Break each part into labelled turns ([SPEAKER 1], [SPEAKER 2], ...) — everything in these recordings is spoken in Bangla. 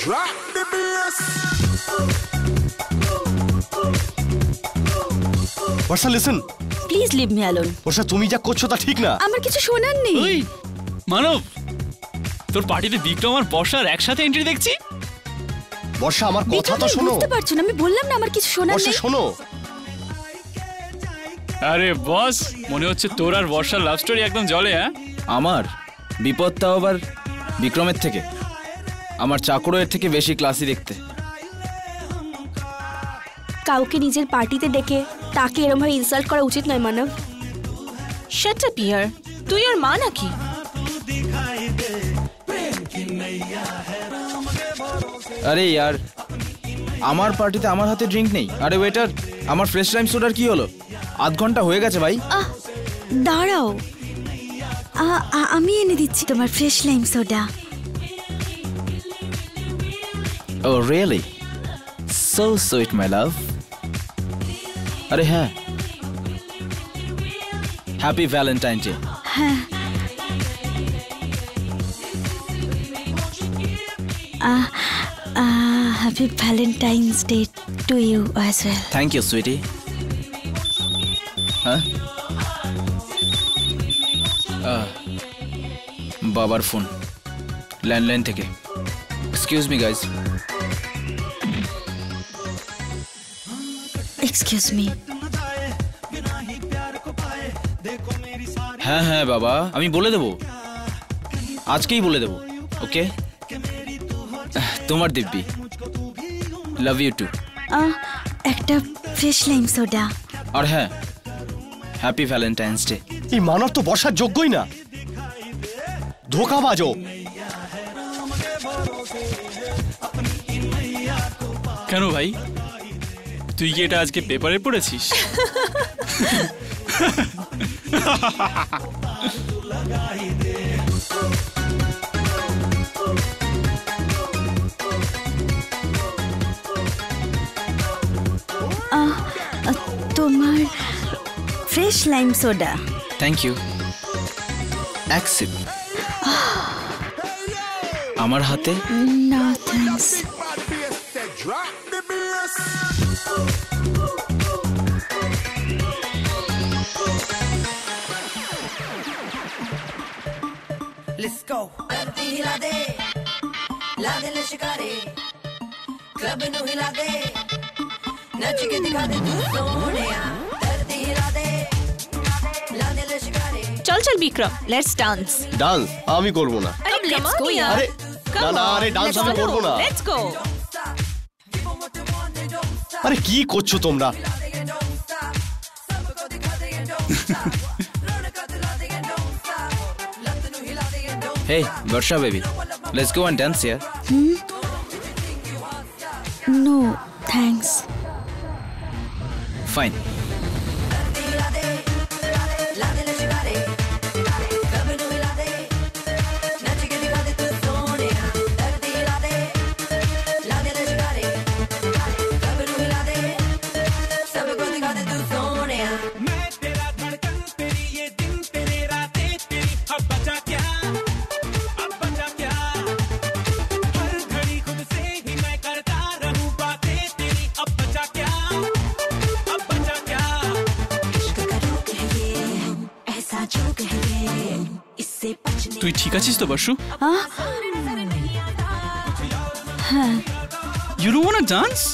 [SPEAKER 1] Drop the bass.
[SPEAKER 2] Barsha listen,
[SPEAKER 3] please leave me alone.
[SPEAKER 2] Barsha তুমি যা করছো তা ঠিক না।
[SPEAKER 3] আমার কিছু শোনার নেই।
[SPEAKER 4] ওই মানব, তোর পার্টিতে বিক্রম আর বর্ষার একসাথে এন্ট্রি দেখছি।
[SPEAKER 2] বর্ষা আমার কথা তো শোনো।
[SPEAKER 3] বুঝতে পারছো না, আমি বললাম না আমার কিছু শোনার নেই।
[SPEAKER 2] বর্ষা শোনো।
[SPEAKER 4] আরে বস, মনে হচ্ছে তোর আর বর্ষার লাভ স্টোরি একদম জলে। হ্যাঁ,
[SPEAKER 5] আমার বিপদটাও আবার বিক্রমের থেকে। আমার চাকরও এর থেকে বেশি ক্লাসি দেখতে।
[SPEAKER 3] কাউকে নিজের পার্টিতে ডেকে তাকে এরকম ভাবে ইনসাল্ট করা উচিত নয় মানব।
[SPEAKER 6] শাট আপ ইয়ার, তুই আর মা নাকি?
[SPEAKER 5] আরে ইয়ার, আমার পার্টিতে আমার হাতে ড্রিঙ্ক নেই। আরে ওয়েটার, আমার ফ্রেশ লাইম সোডার কি হলো? আধ ঘন্টা হয়ে গেছে ভাই।
[SPEAKER 3] দাঁড়াও, আমি এনে দিচ্ছি তোমার fresh lime soda.
[SPEAKER 5] Oh really? So sweet my love. আরে হ্যাঁ, হ্যাপি ভ্যালেন্টাইন ডে।
[SPEAKER 3] হ্যাঁ, happy Valentine's day to you as well.
[SPEAKER 5] Thank you sweetie. হ্যাঁ, বাবার ফোন, ল্যান্ডলাইন থেকে। Excuse me guys.
[SPEAKER 3] Excuse me.
[SPEAKER 5] হ্যাঁ হ্যাঁ বাবা, আমি বলে দেবো, আজকেই বলে দেবো। ওকে, তোমার দিব্যি, লাভ ইউ টু।
[SPEAKER 3] একটা ফ্রেশ লাইম সোডা।
[SPEAKER 5] আর হ্যাঁ, হ্যাপি ভ্যালেন্টাইন্স ডে।
[SPEAKER 2] এই মানব তো বর্ষার যোগ্যই না, ধোঁকাবাজও।
[SPEAKER 4] কেন ভাই, তুই কি এটা আজকে পেপারে পড়েছিস?
[SPEAKER 3] তোমার fresh lime soda.
[SPEAKER 5] Thank you. Accept. আমার হাতে
[SPEAKER 3] না thanks.
[SPEAKER 1] Drop the bass.
[SPEAKER 7] Let's go. धरती हिला दे, ला दे ले शिकारे, क्लब नु हिला दे, नच के दिखा दे तू सोनिया। धरती हिला दे, ला दे ले शिकारे।
[SPEAKER 6] চল চল বিক্রম, লেটস ডান্স।
[SPEAKER 2] ডান্স আমি করব না।
[SPEAKER 6] আরে লেটস গো ইয়ার।
[SPEAKER 2] আরে না না, আরে ডান্স আমি করব না।
[SPEAKER 6] Let's go.
[SPEAKER 2] আরে কি করছো তোমরা?
[SPEAKER 5] Hey, Varsha baby, let's go and dance here.
[SPEAKER 3] No, thanks.
[SPEAKER 5] Fine.
[SPEAKER 4] তুই ঠিক আছিস তো বর্ষু?
[SPEAKER 3] হ্যাঁ।
[SPEAKER 4] You don't wanna dance?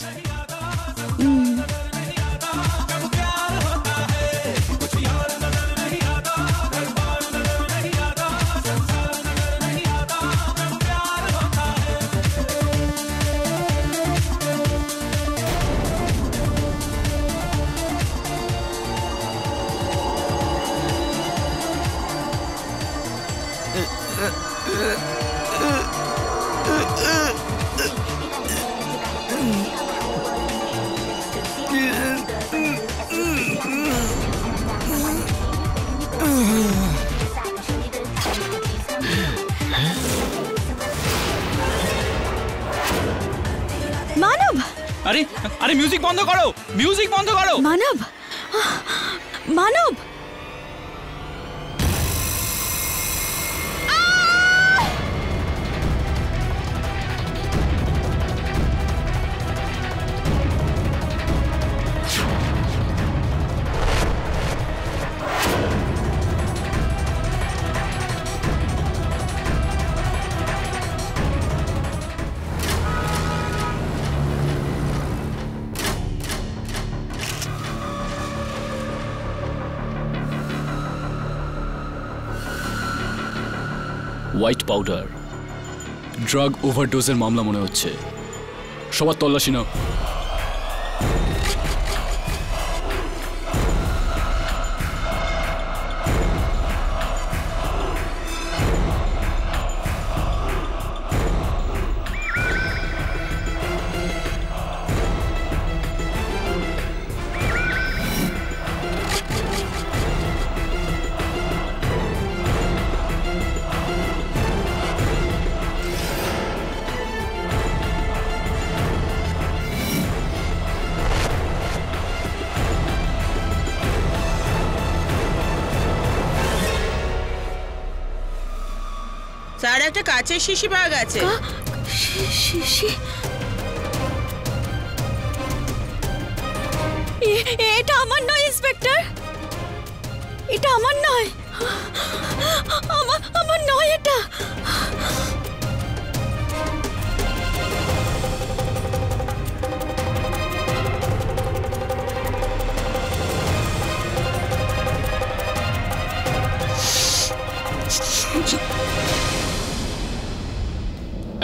[SPEAKER 3] মানব,
[SPEAKER 4] আরে আরে মিউজিক বন্ধ করো, মিউজিক বন্ধ করো।
[SPEAKER 3] মানব, মানব,
[SPEAKER 4] পাউডার। ড্রাগ ওভারডোজের মামলা মনে হচ্ছে। সবার তল্লাশি নাও।
[SPEAKER 6] স্যার একটা কাচের শিশি পাওয়া গেছে।
[SPEAKER 3] শিশি এটা আমার নয় ইন্সপেক্টর, এটা আমার নয়, আমার নয় এটা।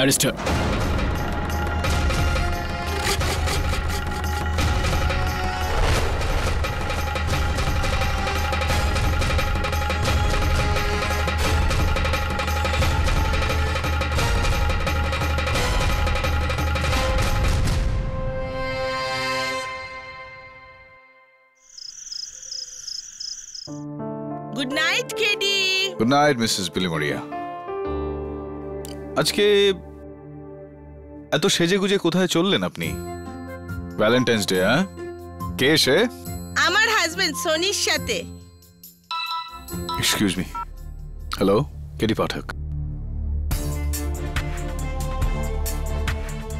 [SPEAKER 4] Arrest her.
[SPEAKER 6] Good night KD.
[SPEAKER 8] Good night Mrs Bilimoria. আজকে এত সেজে গুজে কোথায় চললেন আপনি? ভ্যালেন্টাইন্স ডে, হ্যাঁ? কে সে?
[SPEAKER 6] আমার হাজবেন্ড সোনির সাথে।
[SPEAKER 8] Excuse me. হ্যালো, কেডি পাঠক।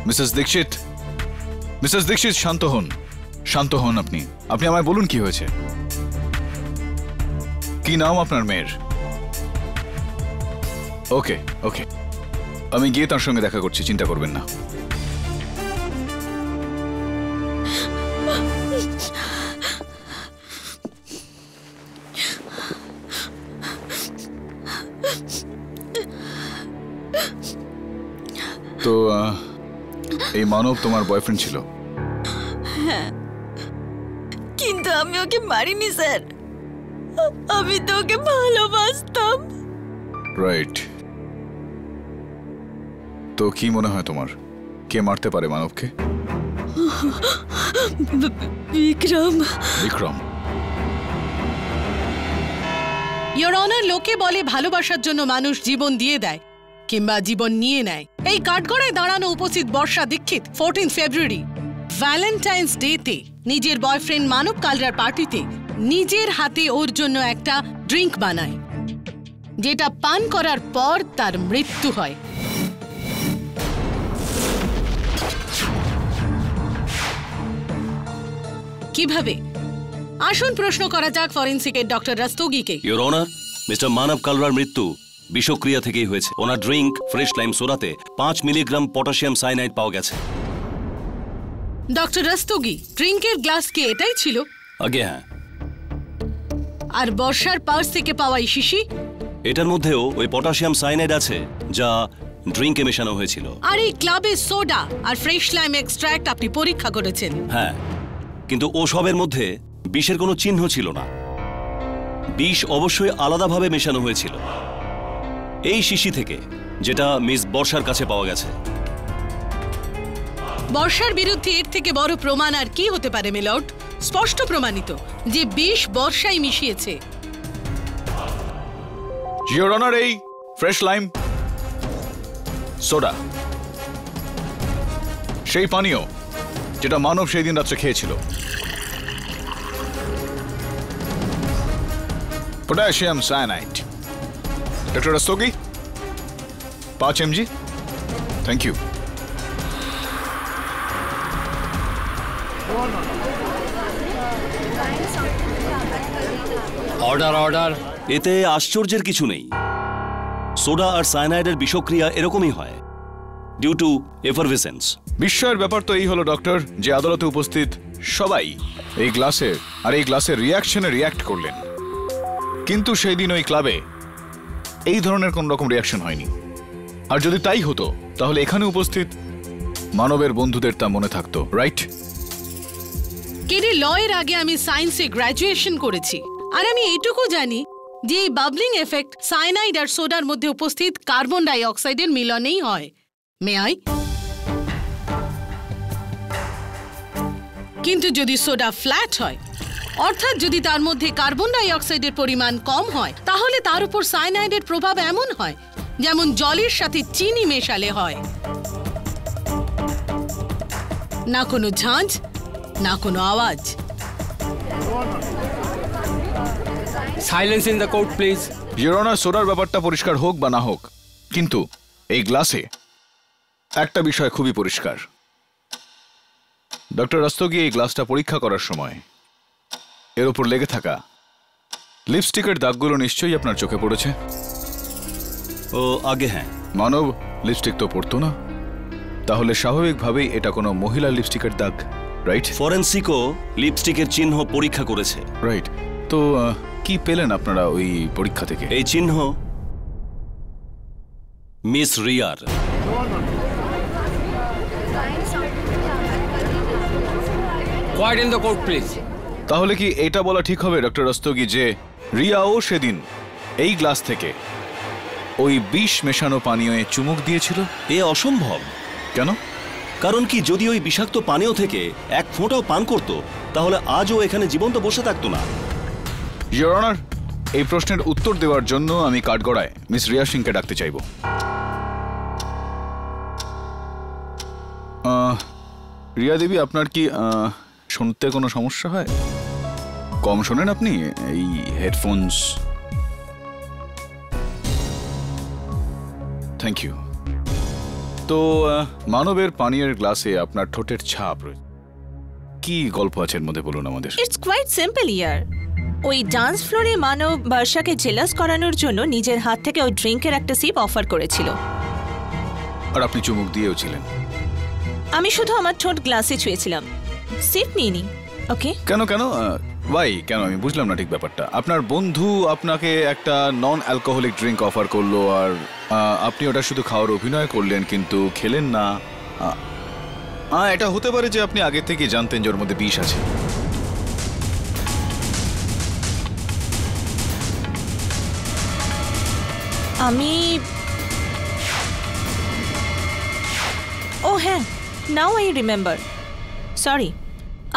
[SPEAKER 8] মিসেস দীক্ষিত, মিসেস দীক্ষিত শান্ত হন, শান্ত হন। আপনি আমায় বলুন কি হয়েছে? কি নাম আপনার মেয়ের? ওকে ওকে, আমি গিয়ে তার সঙ্গে দেখা করছি, চিন্তা করবেন না। তো এই মানব তোমার বয়ফ্রেন্ড ছিল?
[SPEAKER 3] কিন্তু আমি ওকে মারিনি স্যার, আমি তো ওকে ভালোবাসতাম।
[SPEAKER 8] রাইট। তো কি মনে হয় তোমার, কে মারতে পারে মানবকে?
[SPEAKER 3] বিক্রম।
[SPEAKER 8] বিক্রম?
[SPEAKER 9] ইওর অনার, লোকে বলে ভালোবাসার জন্য মানুষ জীবন দিয়ে দেয় কিংবা জীবন নিয়ে নেয়। এই কাঠগড়ায় দাঁড়ানো উপস্থিত বর্ষা দীক্ষিত 14 ফেব্রুয়ারি ভ্যালেন্টাইন্স ডেতে নিজের বয়ফ্রেন্ড মানব কালরার পার্টিতে নিজের হাতে ওর জন্য একটা ড্রিঙ্ক বানায়, যেটা পান করার পর তার মৃত্যু হয়। কিভাবে? আসুন প্রশ্ন করা যাক ফরেন্সিকের ডক্টর রাস্তোগিকে।
[SPEAKER 10] ইওর অনার, মিস্টার মানব কালরার মৃত্যু বিষক্রিয়া থেকেই হয়েছে। ওনার ড্রিঙ্ক ফ্রেশ লাইম সোডাতে 5 মিলিগ্রাম পটাশিয়াম সায়ানাইড পাওয়া গেছে।
[SPEAKER 9] ডক্টর রাস্তোগি, ড্রিঙ্কের গ্লাস কি এটাই ছিল?
[SPEAKER 10] আগে হ্যাঁ।
[SPEAKER 9] আর বর্ষার পার্স থেকে পাওয়া এই শিশি?
[SPEAKER 10] এটার মধ্যেও ওই পটাশিয়াম সায়ানাইড আছে, যা ড্রিঙ্কে মেশানো হয়েছিল।
[SPEAKER 9] আর এই ক্লাবের সোডা আর ফ্রেশ লাইম এক্সট্রাক্ট আপনি পরীক্ষা করেছেন?
[SPEAKER 10] হ্যাঁ, কিন্তু ও সবের মধ্যে বিষের কোনো চিহ্ন ছিল না। বিষ অবশ্যই আলাদাভাবে মেশানো হয়েছিল এই শিশি থেকে, যেটা মিস বর্ষার কাছে পাওয়া গেছে।
[SPEAKER 9] বর্ষার বিরুদ্ধে এর থেকে বড় প্রমাণ আর কি হতে পারে মিলর্ড? স্পষ্ট প্রমাণিত যে বিষ বর্ষাই মিশিয়েছে।
[SPEAKER 8] ইওর অনার, এই ফ্রেশ লাইম সোডা সেই পানীয় যেটা মানব সেই দিন রাত্রে খেয়েছিল। Potassium cyanide. Doctor Rastogi, 5 mg। Thank you.
[SPEAKER 4] Order order.
[SPEAKER 10] এতে আশ্চর্যের কিছু নেই। সোডা আর সায়ানাইডের বিষক্রিয়া এরকমই হয়, ডিউ টু এফারভেসেন্স।
[SPEAKER 8] বিস্ময়ের ব্যাপার তো এই হলো ডক্টর, যে আদালতে উপস্থিত সবাই এই গ্লাসের রিয়াকশনে রিয়াক্ট করলেন, কিন্তু সেই দিন ওই ক্লাবে এই ধরনের কোন রকম রিয়াকশন হয়নি। আর যদি তাই হতো তাহলে এখানে উপস্থিত মানবের বন্ধুদের তা মনে থাকতো, রাইট?
[SPEAKER 9] কেডি লয়ের আগে আমি সায়েন্সে গ্র্যাজুয়েশন করেছি, আর আমি এইটুকু জানি যে এই বাবলিং এফেক্ট সায়ানাইড আর সোডার মধ্যে উপস্থিত কার্বন ডাই অক্সাইডের মিলনেই হয়। May I? কিন্তু যদি সোডা ফ্ল্যাট হয়, অর্থাৎ যদি তার মধ্যে কার্বন ডাই অক্সাইডের পরিমাণ কম হয়, তাহলে তার উপর সায়ানাইডের প্রভাব এমন হয় যেমন জলের সাথে চিনি মেশালে হয়। না কোনো ঝাঁঝ, না কোনো আওয়াজ।
[SPEAKER 11] Silence in the court please.
[SPEAKER 8] Your honour, সোডার ব্যাপারটা পরিষ্কার হোক বা না হোক, কিন্তু এই গ্লাসে একটা বিষয় খুবই পরিষ্কার। ডক্টর রস্তোগি এই গ্লাসটা পরীক্ষা করার সময় এর উপর লেগে থাকা লিপস্টিকের দাগগুলো নিশ্চয়ই আপনার চোখে পড়েছে।
[SPEAKER 10] ও আগে হ্যাঁ।
[SPEAKER 8] মানব লিপস্টিক তো পরতো না, তাহলে স্বাভাবিকভাবেই এটা কোনো মহিলার লিপস্টিকের দাগ, রাইট?
[SPEAKER 10] ফরেন্সিকও লিপস্টিকের চিহ্ন পরীক্ষা করেছে।
[SPEAKER 8] রাইট। তো কি পেলেন আপনারা ওই পরীক্ষা থেকে?
[SPEAKER 10] এই চিহ্ন মিস রিয়ার।
[SPEAKER 11] Quiet in the court please.
[SPEAKER 8] তাহলে কি এটা বলা ঠিক হবে ডক্টর রস্তোগি যে রিয়াও সেদিন এই গ্লাস থেকে ওই বিষ মেশানো পানীয়ে চুমুক দিয়েছিল?
[SPEAKER 10] এ অসম্ভব।
[SPEAKER 8] কেন?
[SPEAKER 10] কারণ কি, যদি ওই বিষাক্ত পানীয় থেকে এক ফোঁটাও পান করত, তাহলে আজও এখানে জীবন্ত বসে থাকতো না।
[SPEAKER 8] ইওর অনার, এই প্রশ্নের উত্তর দেওয়ার জন্য আমি কাঠগড়ায় মিস রিয়া সিংকে ডাকতে চাইব। রিয়া দেবী, আপনার কি শুনতে কোনো সমস্যা হয়? কম শোনেন আপনি এই হেডফোনস? Thank you. তো মানবের পানীয়ের গ্লাসে আপনার ঠোঁটের ছাপ রয়েছে, কি গল্প আছে এর মধ্যে বলুন আমাদের।
[SPEAKER 6] ইটস কোয়াইট সিম্পল ইয়ার। ওই ডান্স ফ্লোরে মানব বর্ষাকে জেলাস করানোর জন্য নিজের হাত থেকে ওই ড্রিঙ্কের একটা সিপ অফার করেছিল,
[SPEAKER 8] আর আপনি চুমুক দিয়েও ছিলেন।
[SPEAKER 6] আমি শুধু আমার ঠোঁট গ্লাসে ছুঁয়েছিলাম, সিপ নিইনি। ওকে?
[SPEAKER 8] কেন কেন ভাই, কেন? আমি বুঝলাম না ঠিক ব্যাপারটা। আপনার বন্ধু আপনাকে একটা নন অ্যালকোহলিক ড্রিঙ্ক অফার করলো, আর আপনি ওটা শুধু খাওয়ার অভিনয় করলেন, কিন্তু খেলেন না। এটা হতে পারে যে আপনি আগে থেকে জানতেন যে ওর মধ্যে বিষ আছে।
[SPEAKER 6] ও হ্যাঁ, নাও আই রিমেম্বার। সরি,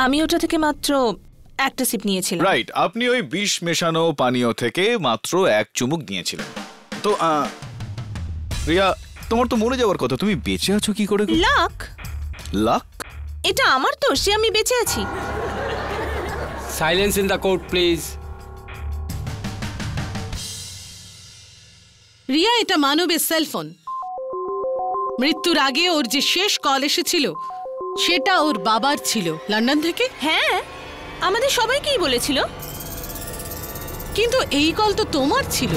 [SPEAKER 6] আমি ওটা থেকে মাত্র একটা সিপ নিয়েছিলাম।
[SPEAKER 8] রাইট, আপনি ওই বিষ মেশানো পানীয় থেকে মাত্র এক চুমুক নিয়েছিলেন। তো রিয়া, তোমার তো মরে যাওয়ার কথা, তুমি বেঁচে আছো কি করে?
[SPEAKER 6] লাক।
[SPEAKER 8] লাক?
[SPEAKER 6] এটা আমার তো, সে আমি বেঁচে আছি।
[SPEAKER 11] Silence in the court please.
[SPEAKER 9] Riya, এটা মানবের সেলফোন। মৃত্যুর আগে ওর যে শেষ কল এসেছিল সেটা ওর বাবার ছিল, লন্ডন থেকে।
[SPEAKER 6] হ্যাঁ, আমাদের সবাইকেই বলেছিল।
[SPEAKER 9] কিন্তু এই কল তো তোমার ছিল।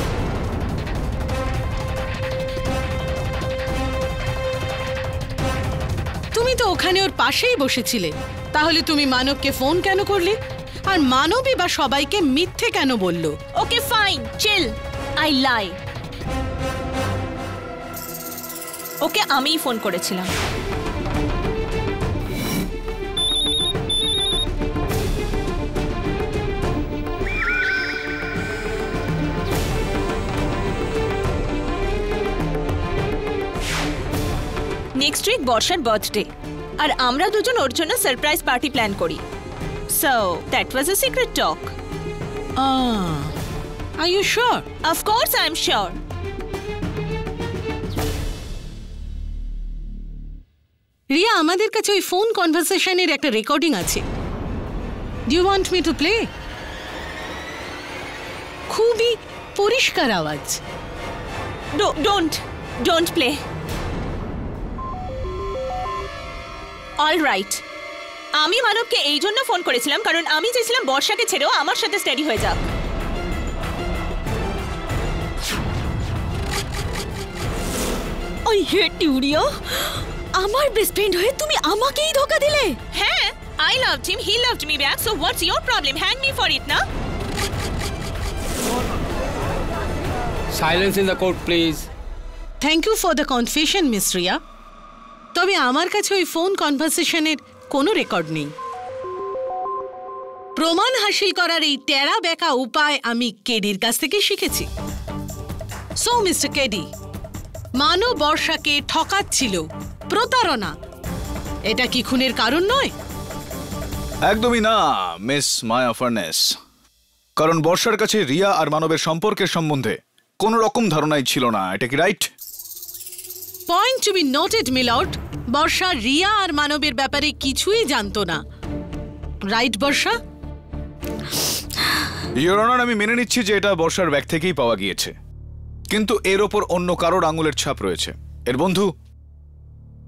[SPEAKER 9] তুমি তো ওখানে ওর পাশেই বসেছিলে, তাহলে তুমি মানবকে ফোন কেন করলে? আর মানবই বা সবাইকে মিথ্যে কেন বললো?
[SPEAKER 6] ওকে ফাইন, চিল, আই লাই। ওকে আমিই ফোন করেছিলাম। নেক্সট উইক বর্ষার বার্থডে, আর আমরা দুজন ওর জন্য সারপ্রাইজ পার্টি প্ল্যান করি। So that was a secret talk.
[SPEAKER 9] Are you sure?
[SPEAKER 6] Of course I am sure.
[SPEAKER 9] Riya, আমাদের কাছে ওই ফোন কনভারসেশনের একটা রেকর্ডিং আছে। Do you want me to play? খুবই পরিষ্কার আওয়াজ।
[SPEAKER 6] Don't play. অল রাইট, আমি মানবকে এই জন্য ফোন করেছিলাম কারণ আমি চেয়েছিলাম বর্ষাকে ছেড়েও আমার সাথে স্টেডি হয়ে যাক।
[SPEAKER 3] I hate you Riya. আমার বেস্ট ফ্রেন্ড হয়ে তুমি আমাকেই ধোঁকা দিলে।
[SPEAKER 6] হ্যাঁ, I loved him, he loved me back, so what's your problem? Hang me for it, na?
[SPEAKER 11] Silence in the court, please.
[SPEAKER 9] Thank you for the confession miss Riya. তবে আমার কাছে ওই ফোন কনভারসেশনের কোনো রেকর্ড নেই। প্রমাণ হাসিল করার এই টেরা বেঁকা উপায় আমি কেডির কাছ থেকে শিখেছি। সো মিস্টার কেডি, মানব বর্ষাকে ঠকাচ্ছিল, প্রতারণা, এটা কি খুনের কারণ নয়?
[SPEAKER 8] একদমই না মিস মায়া ফার্নেস, কারণ বর্ষার কাছে রিয়া আর মানবের সম্পর্কের সম্বন্ধে কোনো রকম ধারণাই ছিল না। এটা কি right?
[SPEAKER 9] Point to be noted milord, Barsha Riya আর মানবের ব্যাপারে কিছুই জানতো না। Right Barsha?
[SPEAKER 8] ইওর অনার, আমি মেনে নিচ্ছি যে এটা বর্ষার ব্যাগ থেকেই পাওয়া গিয়েছে, কিন্তু এর ওপর অন্য কারোর আঙুলের ছাপ রয়েছে, এর বন্ধু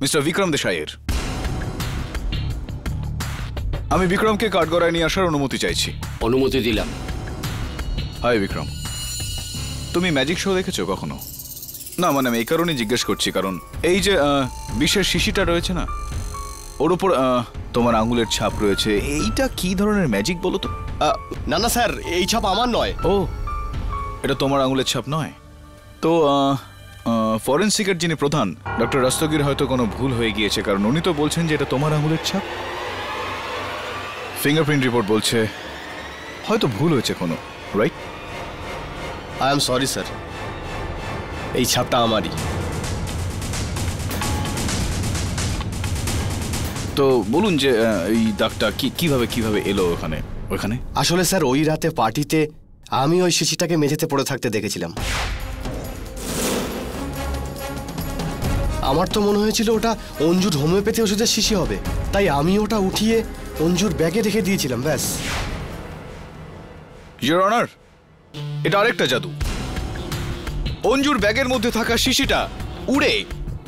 [SPEAKER 8] মিস্টার বিক্রম দেশাইয়ের। আমি বিক্রমকে কাঠগড়ায় নিয়ে আসার অনুমতি চাইছি।
[SPEAKER 11] অনুমতি দিলাম।
[SPEAKER 8] হাই বিক্রম, তুমি ম্যাজিক শো দেখেছো কখনো? না, মানে আমি এই কারণে জিজ্ঞেস করছি, কারণ এই যে বিশেষ শিশিটা রয়েছে না, ওর উপর তোমার আঙুলের ছাপ রয়েছে। এইটা কি ধরনের ম্যাজিক বলো তো?
[SPEAKER 2] না না স্যার, এই ছাপ আমার নয়।
[SPEAKER 8] ও, এটা তোমার আঙুলের ছাপ নয় তো? ফরেন্সিকের যিনি প্রধান ডক্টর রাস্তগির হয়তো কোনো ভুল হয়ে গিয়েছে, কারণ উনি তো বলছেন যে এটা তোমার আঙুলের ছাপ। ফিঙ্গারপ্রিন্ট রিপোর্ট বলছে হয়তো ভুল হয়েছে কোনো, right?
[SPEAKER 2] I am sorry sir, এই ছাপটা আমারই।
[SPEAKER 8] তো বলুন যে এই দাগটা কিভাবে এলো ওখানে?
[SPEAKER 2] আসলে স্যার, ওই রাতে পার্টিতে আমি ওই শিশিটাকে মেঝেতে পড়ে থাকতে দেখেছিলাম। আমার তো মনে হয়েছিল ওটা অঞ্জুর হোমিওপ্যাথি ওষুধের শিশি হবে, তাই আমি ওটা উঠিয়ে অঞ্জুর ব্যাগে রেখে দিয়েছিলাম, ব্যাস।
[SPEAKER 8] ইওর অনার, এটা আরেকটা জাদু। অঞ্জুর ব্যাগের মধ্যে থাকা শিশিটা উড়ে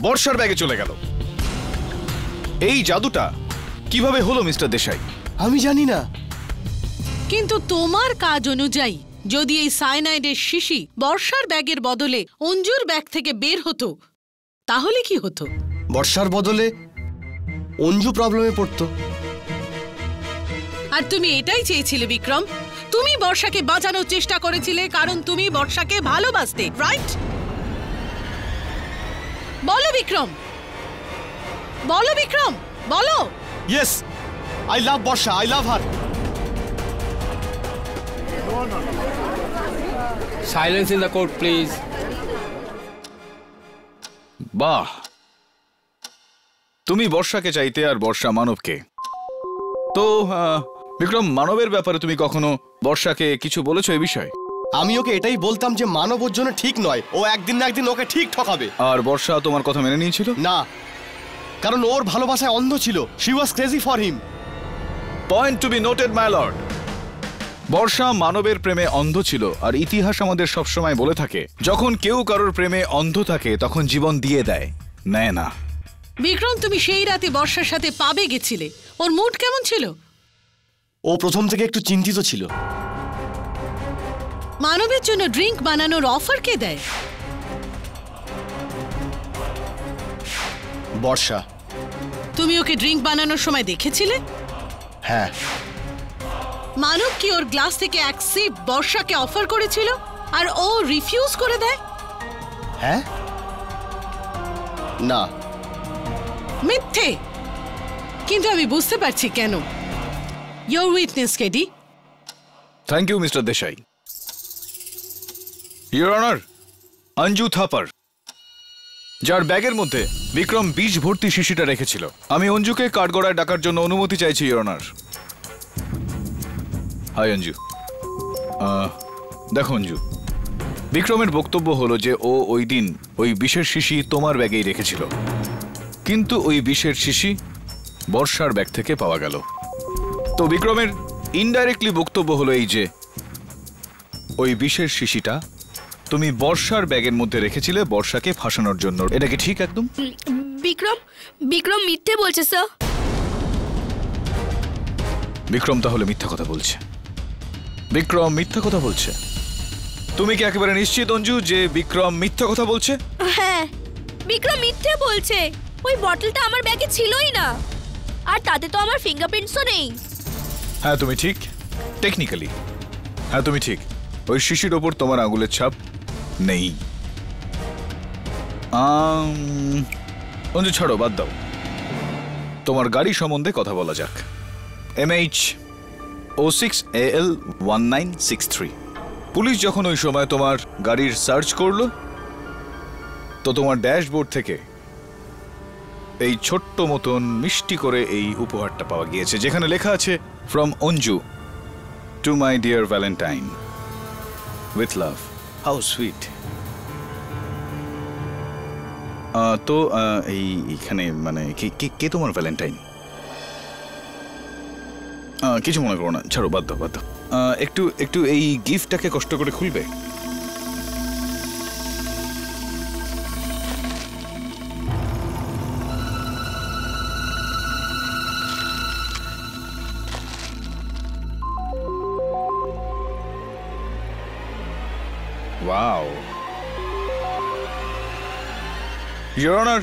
[SPEAKER 8] বর্ষার ব্যাগে চলে গেল। এই জাদুটা কিভাবে হলো মিস্টার দেশাই?
[SPEAKER 2] আমি জানি না।
[SPEAKER 9] কিন্তু তোমার কাজ অনুযায়ী যদি এই সায়ানাইডের শিশি বর্ষার ব্যাগের বদলে অঞ্জুর ব্যাগ থেকে বের হতো, তাহলে কি হতো?
[SPEAKER 2] বর্ষার বদলে অঞ্জু প্রবলেমে পড়তো।
[SPEAKER 9] আর তুমি এটাই চেয়েছিলে বিক্রম। তুমি বর্ষাকে বাঁচানোর চেষ্টা করেছিলে কারণ তুমি বর্ষাকে ভালোবাসতে, রাইট? বলো বিক্রম, বলো বিক্রম, বলো।
[SPEAKER 2] Yes, I love Barsha, I love her.
[SPEAKER 11] Silence in the court, please.
[SPEAKER 8] বাহ, তুমি বর্ষাকে চাইতে আর বর্ষা মানবকে। তো বিক্রম, মানবের ব্যাপারে তুমি কখনো বর্ষাকে কিছু বলেছো এই বিষয়ে?
[SPEAKER 2] আমি ওকে এটাই বলতাম যে মানব ওর জন্য ঠিক নয়, ও একদিন না একদিন ওকে ঠিক ঠকাবে।
[SPEAKER 8] আর বর্ষা তোমার কথা মেনে নিয়েছিল?
[SPEAKER 2] না, কারণ ওর ভালোবাসায় অন্ধ ছিল। She was crazy for him.
[SPEAKER 8] Point to be noted my lord. Barsha মানবের প্রেমে অন্ধ ছিল, আর ইতিহাস আমাদের সবসময় বলে থাকে যখন কেউ কারোর প্রেমে অন্ধ থাকে তখন জীবন দিয়ে দেয়, নেয় না।
[SPEAKER 9] বিক্রম, তুমি সেই রাতে বর্ষার সাথে পাবে গেছিলে, ওর মুড কেমন ছিল?
[SPEAKER 2] ও প্রথম থেকে একটু চিন্তিত ছিল।
[SPEAKER 9] মানবের জন্য ড্রিঙ্ক বানানোর অফার কে দেয়?
[SPEAKER 2] বর্ষা।
[SPEAKER 9] তুমি ওকে ড্রিঙ্ক বানানোর সময় দেখেছিলে?
[SPEAKER 2] হ্যাঁ।
[SPEAKER 9] মানব কি ওর গ্লাস থেকে এক সিপ বর্ষাকে অফার করেছিল আর ও রিফিউজ করে দেয়?
[SPEAKER 2] হ্যাঁ। না।
[SPEAKER 9] মিথ্যে। কিন্তু আমি বুঝতে পারছি কেন। Your witness KD.
[SPEAKER 8] Thank you mister Desai. Your honour, Anju Thapar, যার ব্যাগের মধ্যে বিক্রম বিষ ভর্তি শিশিটা রেখেছিল। আমি অঞ্জুকে কাঠগড়ায় ডাকার জন্য অনুমতি চাইছি ইওর অনার। হাই অঞ্জু। দেখো অঞ্জু, বিক্রমের বক্তব্য হলো যে ও ওই দিন ওই বিষের শিশি তোমার ব্যাগেই রেখেছিল, কিন্তু ওই বিষের শিশি বর্ষার ব্যাগ থেকে পাওয়া গেল। তো বিক্রমের ইনডাইরেক্টলি বক্তব্য হলো এই যে ওই বিষের শিশিটা তুমি বর্ষার ব্যাগের মধ্যে রেখেছিলে বর্ষাকে ফাঁসানোর জন্য। এটা কি ঠিক একদম?
[SPEAKER 12] বিক্রম মিথ্যে বলছে স্যার।
[SPEAKER 8] বিক্রম তাহলে মিথ্যা কথা বলছে। বিক্রম মিথ্যা কথা বলছে। তুমি কি একেবারে নিশ্চিত অঞ্জু যে বিক্রম মিথ্যা কথা বলছে?
[SPEAKER 12] হ্যাঁ, বিক্রম মিথ্যে বলছে। ওই বটলটা আমার ব্যাগে ছিলই না, আর তাতে তো আমার ফিঙ্গারপ্রিন্টসও নেই।
[SPEAKER 8] হ্যাঁ তুমি ঠিক, টেকনিক্যালি হ্যাঁ তুমি ঠিক। ওই শিশির ওপর তোমার আঙুলের ছাপ নেই। অঞ্জু ছাড়ো, বাদ দাও। তোমার গাড়ি সম্বন্ধে কথা বলা যাক। MH06AL1963। পুলিশ যখন ওই সময় তোমার গাড়ির সার্চ করলো, তো তোমার ড্যাশবোর্ড থেকে এই ছোট্ট মতন মিষ্টি করে এই উপহারটা পাওয়া গিয়েছে, যেখানে লেখা আছে from Anju to my dear Valentine with love. How sweet. তো এইখানে মানে কে তোমার ভ্যালেন্টাইন? কিছু মনে করো না, ছাড়ো, বাদ দাও। একটু এই গিফটটাকে কষ্ট করে খুলবে? Wow, your honour,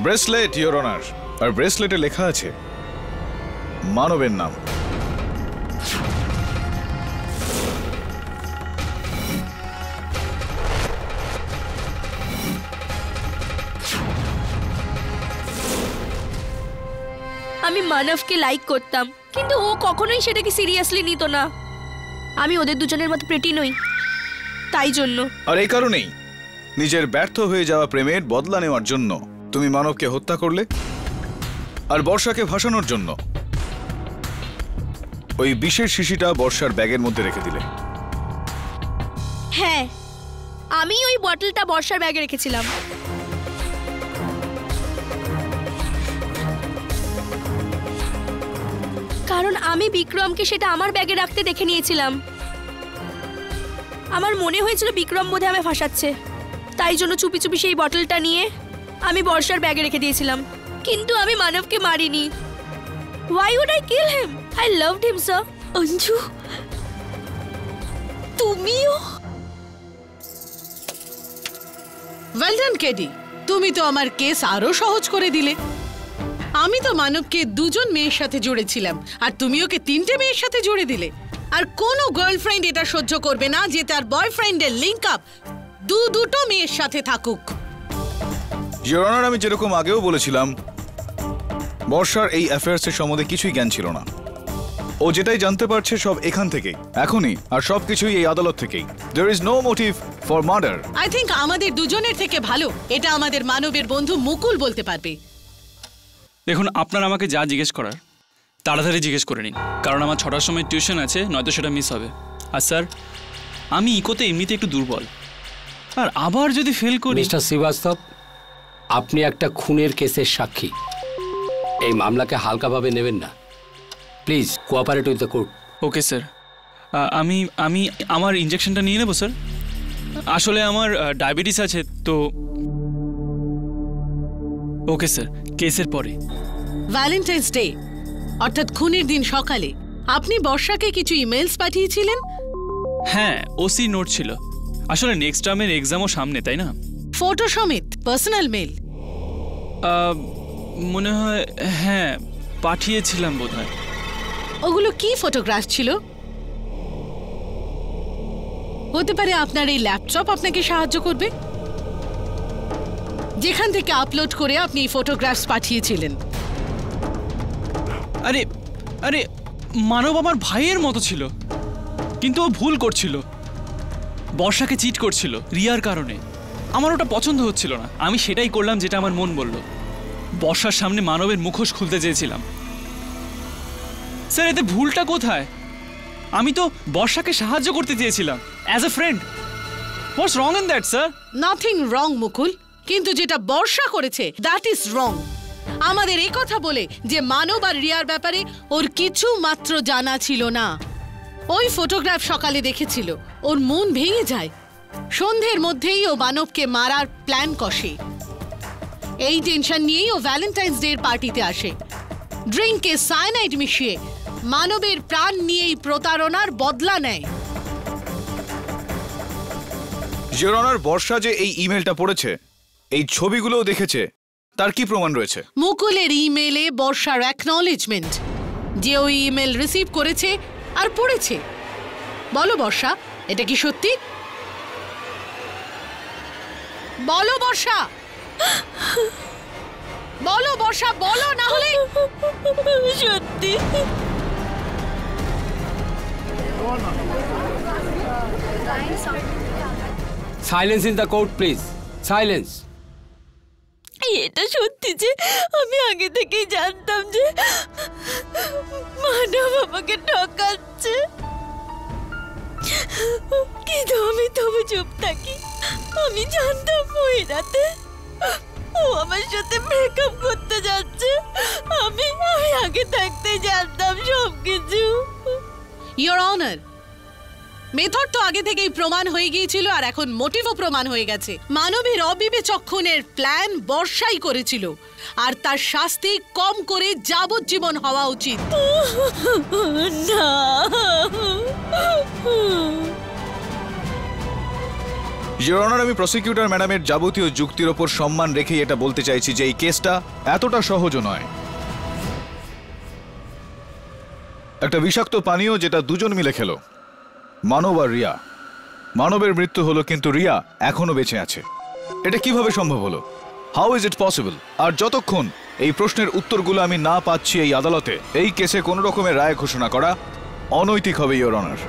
[SPEAKER 8] bracelet, your honour. আর ব্রেসলেটে লেখা আছে মানবের নাম।
[SPEAKER 12] আমি মানবকে লাইক করতাম, কিন্তু ও কখনোই সেটাকে সিরিয়াসলি নিত না। আমি ওদের দুজনের মতো প্রেটি নই, তাই জন্য।
[SPEAKER 8] আর এই কারণেই নিজের ব্যর্থ হয়ে যাওয়া প্রেমের বদলা নেওয়ার জন্য তুমি মানবকে হত্যা করলে, আর বর্ষাকে ভাসানোর জন্য ওই বিষের শিশিটা বর্ষার ব্যাগের মধ্যে রেখে দিলে।
[SPEAKER 12] হ্যাঁ, আমি ওই বটলটা বর্ষার ব্যাগে রেখেছিলাম। কারণ আমি বিক্রমকে সেটা আমার ব্যাগে রাখতে দেখে নিয়েছিলাম। আমার মনে হয়েছিল বিক্রম বোধহয় আমায় ফাঁসাচ্ছে, তাই জন্য চুপি চুপি সেই বটলটা নিয়ে আমি বর্ষার ব্যাগে রেখে দিয়েছিলাম। কিন্তু আমি মানবকে মারিনি। Why would I kill him? I loved him, sir.
[SPEAKER 3] Anju, তুমিও?
[SPEAKER 9] ওয়েল ডান কেডি, তুমি তো আমার কেস আরো সহজ করে দিলে। আমি তো মানবকে দুজন মেয়ের সাথে জুড়েছিলাম, আর তুমি ওকে 3টে মেয়ের সাথে জুড়ে দিলে। আর কোনো গার্লফ্রেন্ড এটা সহ্য করবে না যে তার বয়ফ্রেন্ডের লিংক আপ দুটো মেয়ের সাথে থাকুক।
[SPEAKER 8] ইওর অনার, আমি যেরকম আগেও বলেছিলাম, বর্ষার এই অ্যাফেয়ার্সের সম্বন্ধে কিছুই জ্ঞান ছিল না। ও যেটাই জানতে পারছে সব এখান থেকেই, এখনই, আর সবকিছুই এই আদালত থেকেই। There is no motive for murder.
[SPEAKER 9] I think আমাদের দুজনের থেকে ভালো এটা আমাদের মানবের বন্ধু মুকুল বলতে পারবে।
[SPEAKER 4] দেখুন, আপনার আমাকে যা জিজ্ঞেস করার তাড়াতাড়ি জিজ্ঞেস করে নিন, কারণ আমার 6টার সময় টিউশন আছে, নয়তো সেটা মিস হবে। আর স্যার, আমি ইকোতে এমনিতে একটু দুর্বল, আর আবার যদি ফেল করি।
[SPEAKER 11] মিস্টার শ্রীবাস্তব, আপনি একটা খুনের কেসের সাক্ষী। এই মামলাকে হালকাভাবে নেবেন না, please cooperate with the court.
[SPEAKER 4] Okay sir, আমি আমার ইঞ্জেকশনটা নিয়ে নেব স্যার। আসলে আমার ডায়াবেটিস আছে তো। ওকে স্যার, কেসের পরে।
[SPEAKER 9] ভ্যালেন্টাইন্স ডে অর্থাৎ খুনের দিন সকালে আপনি বর্ষাকে কিছু ইমেলস পাঠিয়েছিলেন।
[SPEAKER 4] হ্যাঁ, ওসি নোট ছিল। আসলে নেক্সট টার্মের এক্সামও সামনে, তাই না?
[SPEAKER 9] ফটো সমেত পার্সোনাল মেল
[SPEAKER 4] মনে হয়, হ্যাঁ পাঠিয়েছিলাম বোধহয়।
[SPEAKER 9] ওগুলো কি ফটোগ্রাফ ছিল? হতে পারে আপনার এই ল্যাপটপ আপনাকে সাহায্য করবে, যেখান থেকে আপলোড করে আপনি এই ফটোগ্রাফস পাঠিয়েছিলেন।
[SPEAKER 4] আরে আরে মানব আমার ভাইয়ের মতো ছিল, কিন্তু ও ভুল করছিল, বর্ষাকে চিট করছিল রিয়ার কারণে। আমার ওটা পছন্দ হচ্ছিল না, আমি সেটাই করলাম যেটা আমার মন বলল। বর্ষার সামনে মানবের মুখোশ খুলতে চেয়েছিলাম। স্যার, এতে ভুলটা কোথায়? আমি তো বর্ষাকে সাহায্য করতে চেয়েছিলাম as a friend. What's wrong in that sir?
[SPEAKER 9] Nothing wrong Mukul, কিন্তু যেটা বর্ষা করেছে দ্যাট ইজ রং। আমাদের এই কথা বলে যে মানব আর রিয়ার ব্যাপারে ওর কিছু মাত্র জানা ছিল না। ওই ফটোগ্রাফ সকালে দেখেছিল, ওর মন ভেঙে যায়। সন্ধ্যের মধ্যেই ও মানবকে মারার প্ল্যান কষে। এই টেনশন নিয়েই ও ভ্যালেন্টাইন্স ডে পার্টিতে আসে। ড্রিঙ্কে সায়ানাইড মিশিয়ে মানবের প্রাণ নিয়েই প্রতারণার বদলা নেয়।
[SPEAKER 8] ইওর অনার, বর্ষা যে এই ইমেলটা পড়েছে, এই ছবিগুলোও দেখেছে, তার কি প্রমাণ রয়েছে?
[SPEAKER 9] মুকুলের ইমেলে বর্ষার অ্যাকনলেজমেন্ট যে ওই ইমেল রিসিভ করেছে আর পড়েছে। বলো বর্ষা, এটা কি সত্যি? বলো বর্ষা, বলো বর্ষা, বলো, না হলে
[SPEAKER 3] সত্যি
[SPEAKER 11] silence in the court please, silence.
[SPEAKER 3] এটা সত্যি যে আমি আগে থেকেই জানতাম যে মানব আমাকে ঠকাচ্ছে, কিন্তু আমি তবু চুপ থাকি। আমি জানতাম ওই রাতে ও আমার সাথে ব্রেকআপ করতে যাচ্ছে। আমি আগে থাকতে জানতাম সবকিছু।
[SPEAKER 9] ইওর অনার, মেথড তো আগে থেকেই প্রমাণ হয়ে গিয়েছিল, আর এখন মোটিভও প্রমাণ হয়ে গেছে। মানবের অবিবেচক্ষণের প্ল্যান বর্ষাই করেছিল, আর তার শাস্তি কম করে যাবজ্জীবন হওয়া উচিত।
[SPEAKER 3] না,
[SPEAKER 8] ইওর অনার, আমি প্রসিকিউটর ম্যাডামের যাবতীয় যুক্তির ওপর সম্মান রেখেই এটা বলতে চাইছি যে এই কেসটা এতটা সহজও নয়। একটা বিষাক্ত পানীয় যেটা দুজন মিলে খেলো, মানব আর রিয়া। মানবের মৃত্যু হলো কিন্তু রিয়া এখনো বেঁচে আছে। এটা কিভাবে সম্ভব হলো? How is it possible? আর যতক্ষণ এই প্রশ্নের উত্তরগুলো আমি না পাচ্ছি এই আদালতে, এই কেসে কোনো রকমের রায় ঘোষণা করা অনৈতিক হবে ইওর অনার।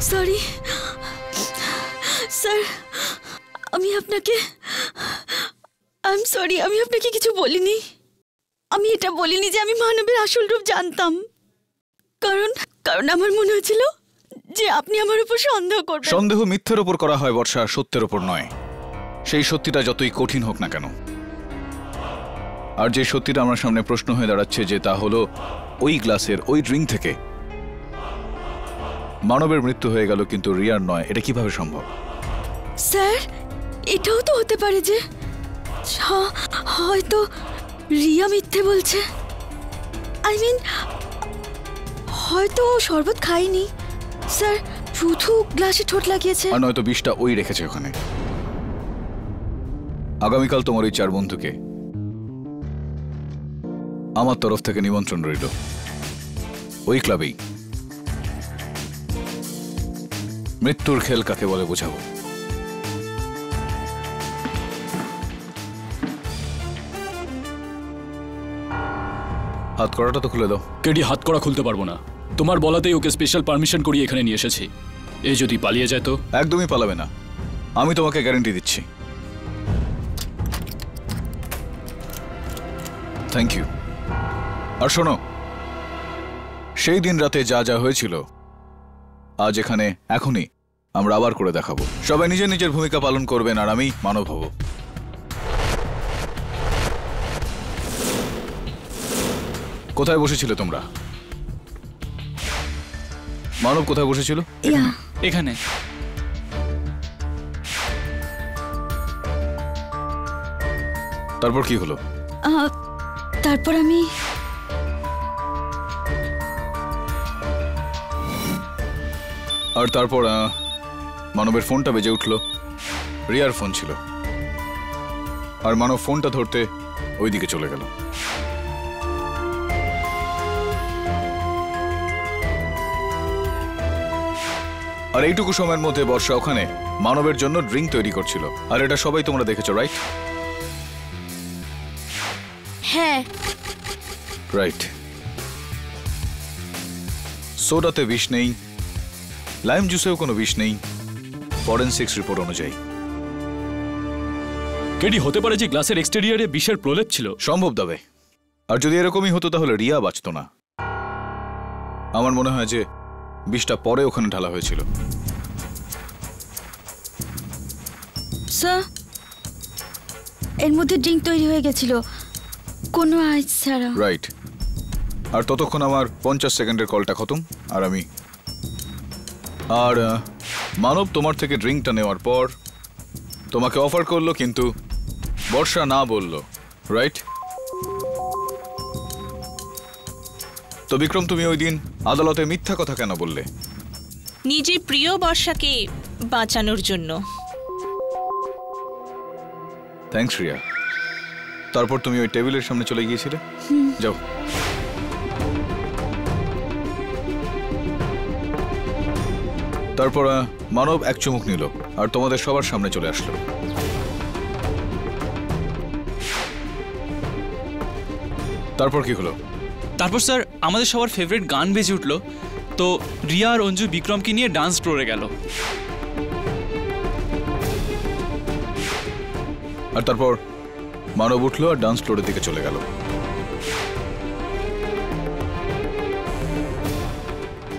[SPEAKER 3] সরি স্যার, আমি আপনাকে আমি আপনাকে কিছু বলিনি। আমি এটা বলিনি যে আমি মানবের আসল রূপ জানতাম, কারণ আমার মনে হয়েছিল যে আপনি আমার উপর সন্দেহ করবেন।
[SPEAKER 8] সন্দেহ মিথ্যের উপর করা হয় বর্ষা, সত্যের উপর নয়। সেই সত্যিটা যতই কঠিন হোক না কেন। আর যে সত্যিটা আমার সামনে প্রশ্ন হয়ে দাঁড়াচ্ছে যে তা হলো ওই গ্লাসের ওই ড্রিঙ্ক থেকে মানবের মৃত্যু হয়ে গেল কিন্তু রিয়ার নয়। এটা কিভাবে সম্ভব?
[SPEAKER 3] স্যার, এটাও তো হতে পারে যে হয়তো রিয়া মিথ্যে বলছে। আই মিন, হয়তো শরবত খায়নি স্যার, শুধু গ্লাসে ঠোঁট লাগিয়েছে।
[SPEAKER 8] আর নয়তো বিষটা ওই রেখেছে ওখানে। আগামীকাল তোমার ওই 4 বন্ধুকে আমার তরফ থেকে নিমন্ত্রণ রইল ওই ক্লাবেই। মৃত্যুর খেল কাকে বলে বোঝাবো। হাতকড়াটা তো খুলে দাও।
[SPEAKER 13] কেডি, হাতকড়া খুলতে পারবো না। তোমার বলাতেই ওকে স্পেশাল পারমিশন করিয়ে এখানে নিয়ে এসেছি। এ যদি পালিয়ে যায় তো?
[SPEAKER 8] একদমই পালাবে না, আমি তোমাকে গ্যারান্টি দিচ্ছি। Thank you. আর শোনো, সেই দিন রাতে যা যা হয়েছিল আজ এখানে এখনই আমরা আবার করে দেখাবো। সবাই নিজের নিজের ভূমিকা পালন করবেন আর আমি মানব হব। কোথায় বসেছিলে তোমরা? মানব কোথায় বসেছিল?
[SPEAKER 4] এখানে।
[SPEAKER 8] তারপর কি হলো?
[SPEAKER 3] তারপর আমি
[SPEAKER 8] আর তারপর মানবের ফোনটা বেজে উঠল। রিয়ার ফোন ছিল, আর মানব ফোনটা ধরতে ওইদিকে চলে গেল। আর এইটুকু সময়ের মধ্যে বর্ষা ওখানে মানবের জন্য ড্রিঙ্ক তৈরি করছিল। আর এটা সবাই তোমরা দেখেছো, রাইট?
[SPEAKER 12] হ্যাঁ,
[SPEAKER 8] রাইট। সোডাতে বিষ নেই, লাইম জুসেও কোনো বিষ নেই ফরেনসিক্স রিপোর্ট অনুযায়ী।
[SPEAKER 13] কেডি, হতে পারে যে গ্লাসের এক্সটেরিয়ারে বিষের প্রলেপ ছিল।
[SPEAKER 8] সম্ভব দাবে। আর যদি এরকমই হতো তাহলে রিয়া বাঁচত না। আমার মনে হয় যে বিষটা পরে ওখানে ঢালা হয়েছিল।
[SPEAKER 3] স্যার, এর মধ্যে ড্রিঙ্ক তৈরি হয়ে গেছিল কোনো আইস ছাড়া।
[SPEAKER 8] রাইট। আর ততক্ষণ আমার 50 সেকেন্ডের কলটা খতম। আর মানব তোমার থেকে ড্রিঙ্কটা নেওয়ার পর তোমাকে অফার করলো, কিন্তু বর্ষা না বললো, রাইট? তো বিক্রম, তুমি ওই দিন আদালতে মিথ্যা কথা কেন বললে?
[SPEAKER 6] নিজের প্রিয় বর্ষাকে বাঁচানোর জন্য।
[SPEAKER 8] থ্যাঙ্কস রিয়া। তারপর তুমি ওই টেবিলের সামনে চলে গিয়েছিলে? যাও। তারপর মানব এক চুমুক নিল আর তোমাদের সবার সামনে চলে আসলো। তারপর কি হলো?
[SPEAKER 4] তারপর স্যার আমাদের সবার ফেভারিট গান বেজে উঠলো, তো রিয়া আর অঞ্জু বিক্রমকে নিয়ে ডান্স ফ্লোরে গেল।
[SPEAKER 8] আর তারপর মানব উঠলো আর ডান্স ফ্লোরের দিকে চলে গেল।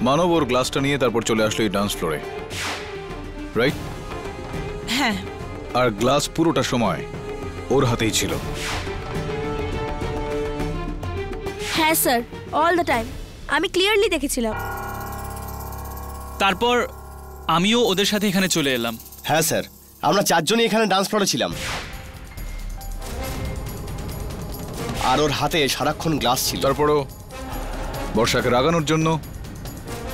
[SPEAKER 8] মানব ওর গ্লাসটা নিয়ে তারপর চলে আসলো এই ডান্স ফ্লোরে, রাইট?
[SPEAKER 6] হ্যাঁ।
[SPEAKER 8] আর গ্লাস পুরোটা সময় ওর হাতেই ছিল।
[SPEAKER 12] হ্যাঁ স্যার, অল দ্য টাইম আমি ক্লিয়ারলি দেখেছিলাম।
[SPEAKER 4] তারপর আমিও ওদের সাথে এখানে চলে এলাম।
[SPEAKER 2] হ্যাঁ স্যার, আমরা চারজনই এখানে ডান্স ফ্লোরে ছিলাম। আর ওর হাতে সারাক্ষণ গ্লাস ছিল।
[SPEAKER 8] তারপরও বর্ষাকে রাগানোর জন্য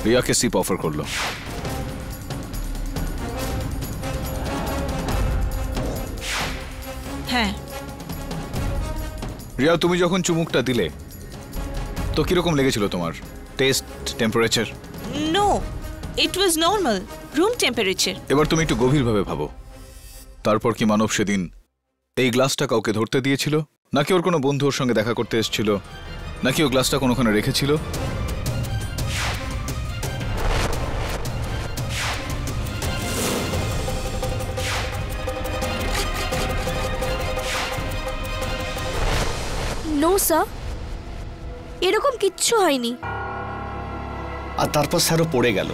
[SPEAKER 8] রিয়াকে সিপ অফার করলো।
[SPEAKER 6] হ্যাঁ।
[SPEAKER 8] রিয়া, তুমি যখন চুমুকটা দিলে তো কিরকম লেগেছিল তোমার? Taste, temperature?
[SPEAKER 6] No, it was normal, room temperature.
[SPEAKER 8] এবার তুমি একটু গভীরভাবে ভাবো, তারপর কি মানব সেদিন এই গ্লাসটা কাউকে ধরতে দিয়েছিল, নাকি ওর কোনো বন্ধু ওর সঙ্গে দেখা করতে এসেছিল, নাকি ও গ্লাসটা কোনোখানে রেখেছিল?
[SPEAKER 12] নো স্যার, এরকম কিচ্ছু হয়নি।
[SPEAKER 2] আর তারপর স্যারও পড়ে গেল।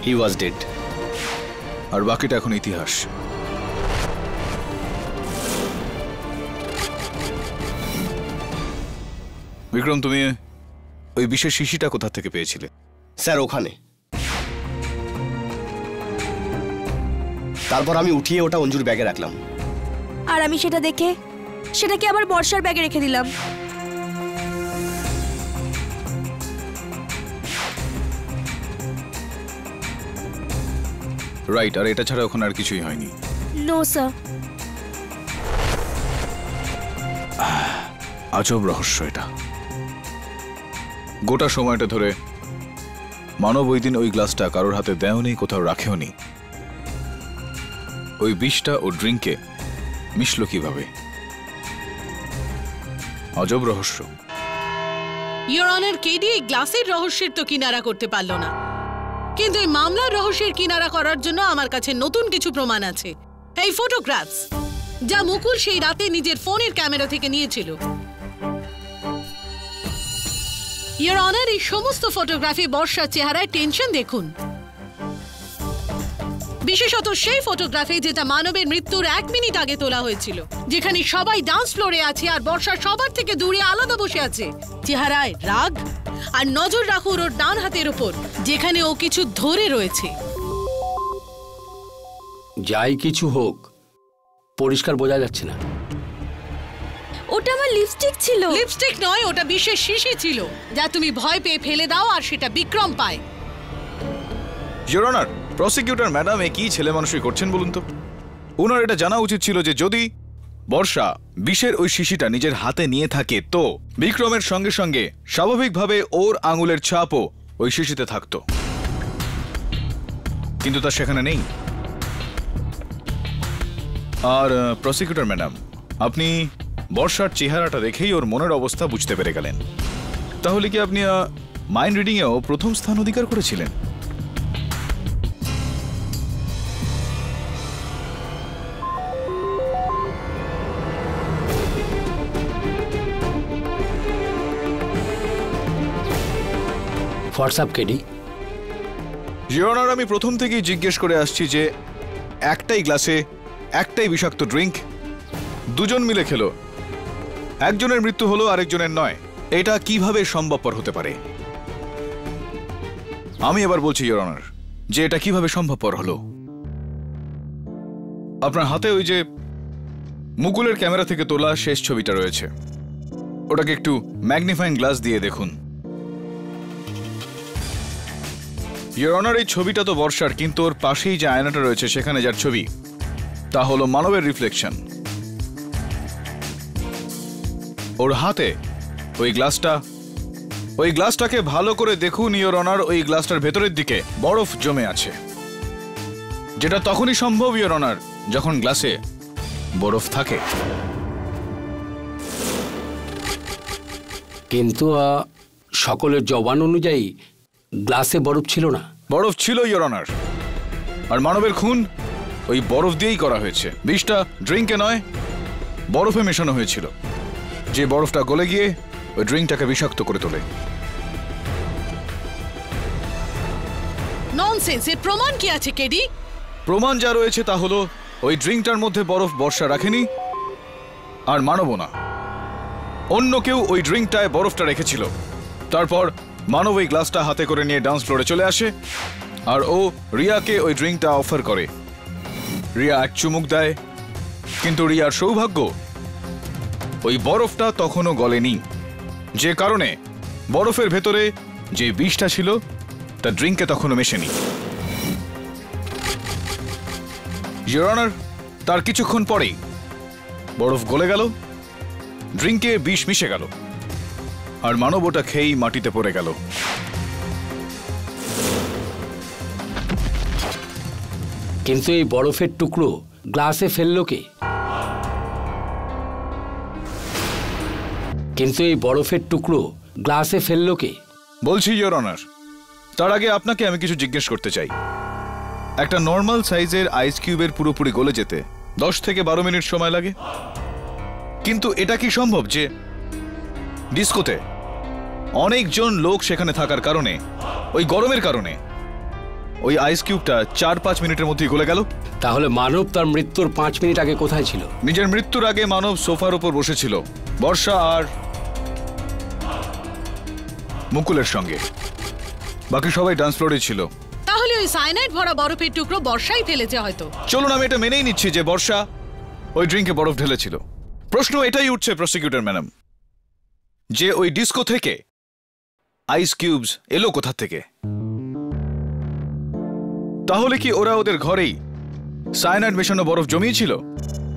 [SPEAKER 2] হি ওয়াজ ডেড।
[SPEAKER 8] আর বাকিটা এখন ইতিহাস। বিক্রম, তুমি ওই বিশেষ শিশিটা কোথা থেকে পেয়েছিলে?
[SPEAKER 2] স্যার ওখানে। তারপর আমি উঠিয়ে ওটা অঞ্জুর ব্যাগে রাখলাম।
[SPEAKER 12] আর আমি সেটা দেখে সেটাকে আবার বর্ষার ব্যাগে রেখে দিলাম।
[SPEAKER 8] রাইট। আর এটা ছাড়া ওখানে আর কিছুই হয়নি?
[SPEAKER 12] No sir.
[SPEAKER 8] আজব রহস্য এটা। গোটা সময়টা ধরে মানব ওই দিন ওই গ্লাসটা কারোর হাতে দেয়নি, কোথাও রাখেওনি। ওই বিষটা ও ড্রিঙ্কে মিশলো কিভাবে? আজব রহস্য।
[SPEAKER 9] ইওর অনার, কেডি এই গ্লাসের রহস্যের তো কিনারা করতে পারলো না, কিন্তু এই মামলার রহস্যের কিনারা করার জন্য আমার কাছে নতুন কিছু প্রমাণ আছে। এই ফটোগ্রাফস যা মুকুল সেই রাতে নিজের ফোনের ক্যামেরা থেকে নিয়েছিল। ইওর অনার, এই সমস্ত ফটোগ্রাফি বর্ষার চেহারায় টেনশন দেখুন, বিশেষত সেই ফটোগ্রাফি যেটা মানবের মৃত্যুর 1 মিনিট আগে তোলা হয়েছিল, যেখানে সবাই ডান্স ফ্লোরে আছে আর বর্ষা সবার থেকে দূরে আলাদা বসে আছে। চেহারায় রাগ, আর নজর রাখুন ওর ডান হাতের উপর, যেখানে ও কিছু ধরে রয়েছে।
[SPEAKER 11] যাই কিছু হোক, পরিষ্কার বোঝা যাচ্ছে না।
[SPEAKER 12] ওটা আমার লিপস্টিক ছিল।
[SPEAKER 9] লিপস্টিক নয়, ওটা বিশেষ শিশি ছিল, যা তুমি ভয় পেয়ে ফেলে দাও আর সেটা বিক্রম পায়।
[SPEAKER 8] ইওর অনার, প্রসিকিউটর ম্যাডাম এ কি ছেলে মানুষই করছেন বলুন তো? ওনার এটা জানা উচিত ছিল যে যদি বর্ষা বিষের ওই শিশিটা নিজের হাতে নিয়ে থাকে তো বিক্রমের সঙ্গে সঙ্গে স্বাভাবিকভাবে ওর আঙুলের ছাপও ওই শিশিতে থাকতো, কিন্তু তা সেখানে নেই। আর প্রসিকিউটর ম্যাডাম, আপনি বর্ষার চেহারাটা দেখেই ওর মনের অবস্থা বুঝতে পেরে গেলেন। তাহলে কি আপনি মাইন্ড রিডিংয়েও প্রথম স্থান অধিকার করেছিলেন?
[SPEAKER 11] WhatsApp KD?
[SPEAKER 8] ইওর অনার, আমি প্রথম থেকেই জিজ্ঞেস করে আসছি যে একটাই গ্লাসে একটাই বিষাক্ত ড্রিঙ্ক দুজন মিলে খেলো, একজনের মৃত্যু হলো আরেকজনের নয়। এটা কিভাবে সম্ভবপর হতে পারে? আমি এবার বলছি ইওর অনার যে এটা কিভাবে সম্ভবপর হলো। আপনার হাতে ওই যে মুকুলের ক্যামেরা থেকে তোলা শেষ ছবিটা রয়েছে, ওটাকে একটু ম্যাগনিফাইং গ্লাস দিয়ে দেখুন। ইওর অনার, এই ছবিটা তো বর্ষার, কিন্তু ওর পাশেই যে আয়নাটা রয়েছে সেখানে যার ছবি, তা হলো মানবের রিফ্লেকশন। ওর হাতে ওই গ্লাসটাকে ভালো করে দেখুন ইওর অনার, ওই গ্লাসটার ভেতরের দিকে বরফ জমে আছে, যেটা তখনই সম্ভব ইওর অনার যখন গ্লাসে বরফ থাকে।
[SPEAKER 11] কিন্তু সকলের জবান অনুযায়ী গ্লাসে বরফ ছিল না।
[SPEAKER 8] বরফ ছিল ইওর অনার, আর মানবের খুন ওই বরফ দিয়েই করা হয়েছে। বিষটা ড্রিঙ্কে নয়, বরফে মেশানো হয়েছিল, যে বরফটা গলে গিয়ে ওই ড্রিঙ্কটাকে বিষাক্ত করে তোলে।
[SPEAKER 9] ননসেন্স! এর প্রমাণ কি আছে কেডি?
[SPEAKER 8] প্রমাণ যা রয়েছে তা হলো ওই ড্রিঙ্কটার মধ্যে বরফ বর্ষা রাখেনি, আর মানবও না, অন্য কেউ ওই ড্রিঙ্কটায় বরফটা রেখেছিল। তারপর মানব ওই গ্লাসটা হাতে করে নিয়ে ডান্স ফ্লোরে চলে আসে, আর ও রিয়াকে ওই ড্রিঙ্কটা অফার করে। রিয়া এক চুমুক দেয়, কিন্তু রিয়ার সৌভাগ্য ওই বরফটা তখনও গলেনি, যে কারণে বরফের ভেতরে যে বিষটা ছিল তা ড্রিঙ্কে তখনও মেশেনি। ইওর অনার, তার কিছুক্ষণ পরেই বরফ গলে গেল, ড্রিঙ্কে বিষ মিশে গেল, আর মানব ওটা খেয়েই মাটিতে পড়ে গেল।
[SPEAKER 11] কিন্তু এই বরফের টুকরো গ্লাসে ফেললো কে?
[SPEAKER 8] বলছি ইওর অনার, তার আগে আপনাকে আমি কিছু জিজ্ঞেস করতে চাই। একটা নর্মাল সাইজের আইস কিউবের পুরোপুরি গলে যেতে 10 থেকে 12 মিনিট সময় লাগে, কিন্তু এটা কি সম্ভব যে ডিস্কোতে অনেকজন লোক সেখানে থাকার কারণে, ওই গরমের কারণে ওই আইস কিউবটা 4-5 মিনিটের মধ্যেই গলে গেল?
[SPEAKER 11] তাহলে মানব তার মৃত্যুর 5 মিনিট আগে কোথায় ছিল?
[SPEAKER 8] নিজের মৃত্যুর আগে মানব সোফার উপর বসেছিল বর্ষা আর মুকুলের সঙ্গে, বাকি সবাই ডান্স ফ্লোরে ছিল।
[SPEAKER 9] তাহলে ওই সায়ানাইড ভরা বরফের টুকরো বর্ষাই ফেলেছে হয়তো।
[SPEAKER 8] চলুন আমি এটা মেনেই নিচ্ছি যে বর্ষা ওই ড্রিঙ্কে বরফ ঢেলেছিল। প্রশ্ন এটাই উঠছে প্রসিকিউটর ম্যাডাম, যে ওই ডিস্কো থেকে আইস কিউবস এলো কোথা থেকে? তাহলে কি ওরা ওদের ঘরেই সায়ানাইড মেশানো বরফ জমিয়েছিল,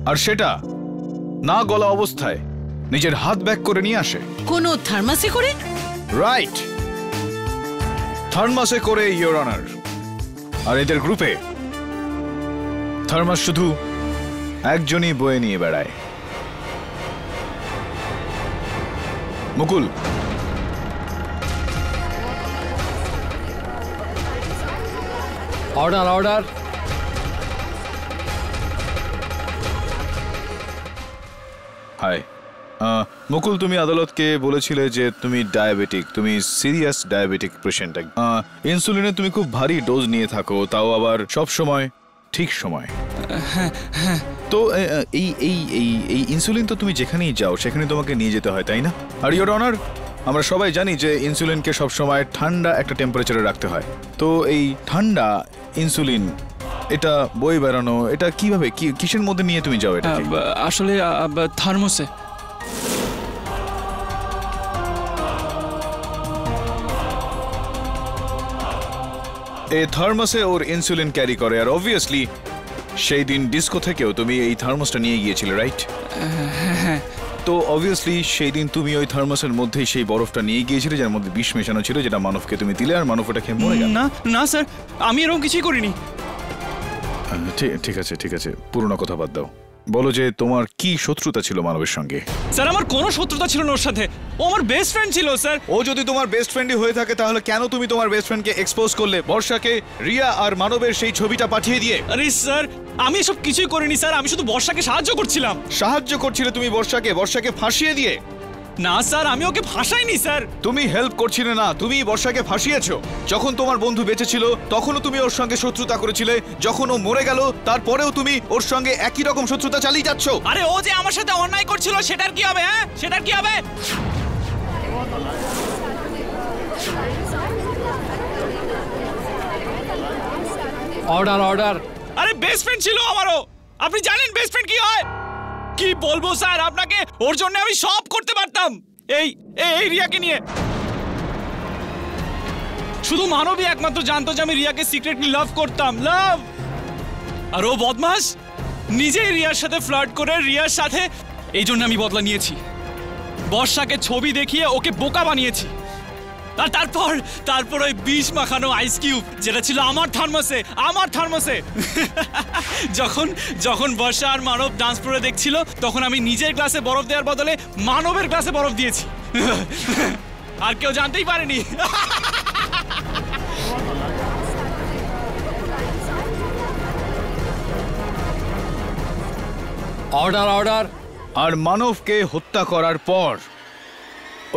[SPEAKER 8] আর সেটা না গলা অবস্থায় নিজের হাত ব্যাক করে নিয়ে আসে?
[SPEAKER 9] কোনো থার্মাসে করে?
[SPEAKER 8] রাইট, থার্মাসে করে ইওর অনার। আর এদের গ্রুপে থার্মাস শুধু একজনই বয়ে নিয়ে বেড়ায়। মুকুল,
[SPEAKER 11] অর্ডার।
[SPEAKER 8] হাই মুকুল, তুমি আদালতকে বলেছিলে যে তুমি ডায়াবেটিক, তুমি সিরিয়াস ডায়াবেটিক পেশেন্ট। ইনসুলিনে তুমি খুব ভারী ডোজ নিয়ে থাকো, তাও আবার সব সময় ঠিক সময়। তো এই ইনসুলিন তো তুমি যেখানেই যাও সেখানে তোমাকে নিয়ে যেতে হয়, তাই না? আর ইওর অনার, আমরা সবাই জানি যে ইনসুলিনকে সবসময় ঠান্ডা একটা টেম্পারেচারে রাখতে হয়। তো এই ঠান্ডা ইনসুলিন এটা বই বেড়ানো, এটা কিভাবে, কিসের মধ্যে নিয়ে তুমি যাও এটা?
[SPEAKER 4] আসলে থার্মোসে।
[SPEAKER 8] এই থার্মাসে ওর ইনসুলিন ক্যারি করে, আর অবভিয়াসলি সেই দিন ডিস্কো থেকেও তুমি এই থার্মাসটা নিয়ে গিয়েছিলে, রাইট?
[SPEAKER 4] হ্যাঁ।
[SPEAKER 8] তো অবভিয়াসলি সেই দিন তুমি ওই থার্মাসের মধ্যেই সেই বরফটা নিয়ে গিয়েছিলে, যার মধ্যে বিষ মেশানো ছিল, যেটা মানবকে তুমি দিলে, আর মানব ওটা খেয়ে মরে গেল।
[SPEAKER 4] না স্যার, আমি এরকম কিছুই করিনি।
[SPEAKER 8] ঠিক আছে, পুরোনো কথা বাদ দাও। বলো যে তোমার কি শত্রুতা ছিল মানবের সঙ্গে?
[SPEAKER 4] স্যার, আমার কোনো শত্রুতা ছিল না ওর সাথে, ও আমার বেস্ট ফ্রেন্ড ছিল স্যার।
[SPEAKER 8] ও যদি তোমার বেস্ট ফ্রেন্ডই হয়ে থাকে তাহলে কেন তুমি তোমার বেস্ট ফ্রেন্ডকে এক্সপোজ করলে বর্ষাকে রিয়া আর মানবের সেই ছবিটা পাঠিয়ে দিয়ে?
[SPEAKER 4] আরে স্যার, আমি এসব কিছুই করিনি স্যার, আমি শুধু বর্ষাকে সাহায্য করছিলাম।
[SPEAKER 8] সাহায্য করছিলে তুমি বর্ষাকে ফাঁসিয়ে দিয়ে?
[SPEAKER 4] না স্যার, আমি ওকে ফাঁসাইনি স্যার।
[SPEAKER 8] তুমি হেল্প করছিলে না, তুমি বর্ষাকে ফাঁসিয়েছো। যখন তোমার বন্ধু বেঁচে ছিল তখনও তুমি ওর সঙ্গে শত্রুতা করেছিলে, যখন ও মরে গেল তারপরেও তুমি ওর সঙ্গে একই রকম শত্রুতা চালিয়ে যাচ্ছ।
[SPEAKER 4] আরে ও যে আমার সাথে অন্যায় করছিল সেটার কি হবে? হ্যাঁ, সেটার কি হবে?
[SPEAKER 11] অর্ডার।
[SPEAKER 4] আরে বেস্ট ফ্রেন্ড ছিল আমারও, আপনি জানেন বেস্ট ফ্রেন্ড কি হয়? কি বলবো স্যার আপনাকে, ওর জন্য আমি সব করতে পারতাম। এই রিয়াকে নিয়ে শুধু মানবই একমাত্র জানতো যে আমি রিয়াকে সিক্রেটলি লাভ করতাম। লাভ। আর ও বদমাস, নিজেই রিয়ার সাথে ফ্লার্ট করে রিয়ার সাথে, এই জন্য আমি বদলা নিয়েছি। বর্ষাকে ছবি দেখিয়ে ওকে বোকা বানিয়েছি। আর তারপর ওই বিষ মাখানো আইস কিউব যেটা ছিল আমার থার্মোসে যখন বর্ষা আর মানব ডান্স ফ্লোরে দেখছিল, তখন আমি নিজের গ্লাসে বরফ দেওয়ার বদলে মানবের গ্লাসে বরফ দিয়েছি। আর কেউ জানতেই পারেনি।
[SPEAKER 11] অর্ডার।
[SPEAKER 8] আর মানবকে হত্যা করার পর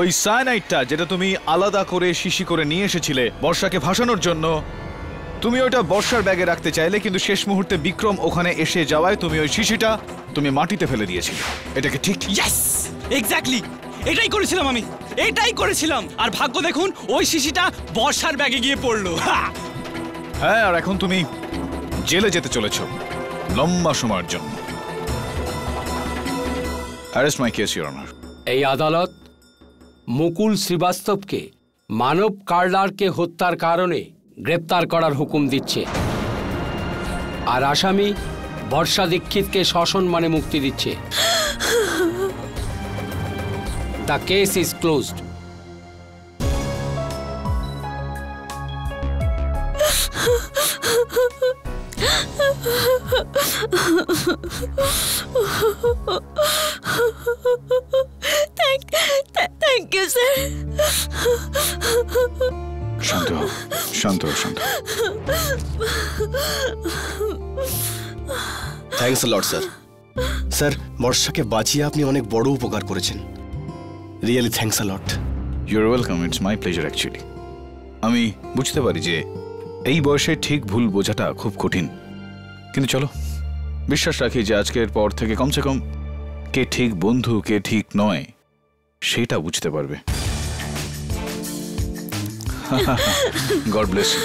[SPEAKER 8] ওই সায়ানাইডটা যেটা তুমি আলাদা করে শিশি করে নিয়ে এসেছিলে বর্ষাকে ভাসানোর জন্য, তুমি ওটা বর্ষার ব্যাগে রাখতে চাইলে, কিন্তু শেষ মুহূর্তে বিক্রম ওখানে এসে যাওয়ায় তুমি ওই শিশিটা তুমি মাটিতে ফেলে দিয়েছিলে। এটাকে ঠিক?
[SPEAKER 4] ইয়েস, এক্স্যাক্টলি, এটাই করেছিলাম। আর ভাগ্য দেখুন, ওই শিশিটা বর্ষার ব্যাগে গিয়ে পড়লো।
[SPEAKER 8] হ্যাঁ, আর এখন তুমি জেলে যেতে চলেছো লম্বা সময়ের জন্য। Arrest my case, your honour.
[SPEAKER 11] এই আদালত মুকুল শ্রীবাস্তবকে মানব কার্লারকে হত্যার কারণে গ্রেপ্তার করার হুকুম দিচ্ছে, আর আসামি বর্ষা দীক্ষিতকে সসম্মানে মুক্তি দিচ্ছে। The case is closed.
[SPEAKER 3] Thank you sir.
[SPEAKER 8] শান্ত।
[SPEAKER 2] Thanks lot sir. স্যার, বর্ষাকে বাঁচিয়ে আপনি অনেক বড় উপকার করেছেন। Really thanks lot.
[SPEAKER 8] You're welcome, it's my pleasure actually. আমি বুঝতে পারি যে এই বয়সে ঠিক ভুল বোঝাটা খুব কঠিন, কিন্তু চলো বিশ্বাস রাখি যে আজকের পর থেকে কমসে কম কে ঠিক বন্ধু কে ঠিক নয় সেটা বুঝতে পারবে। God bless you.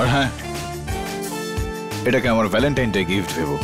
[SPEAKER 8] আর হ্যাঁ, এটাকে আমার ভ্যালেন্টাইন ডে গিফট ভেবো।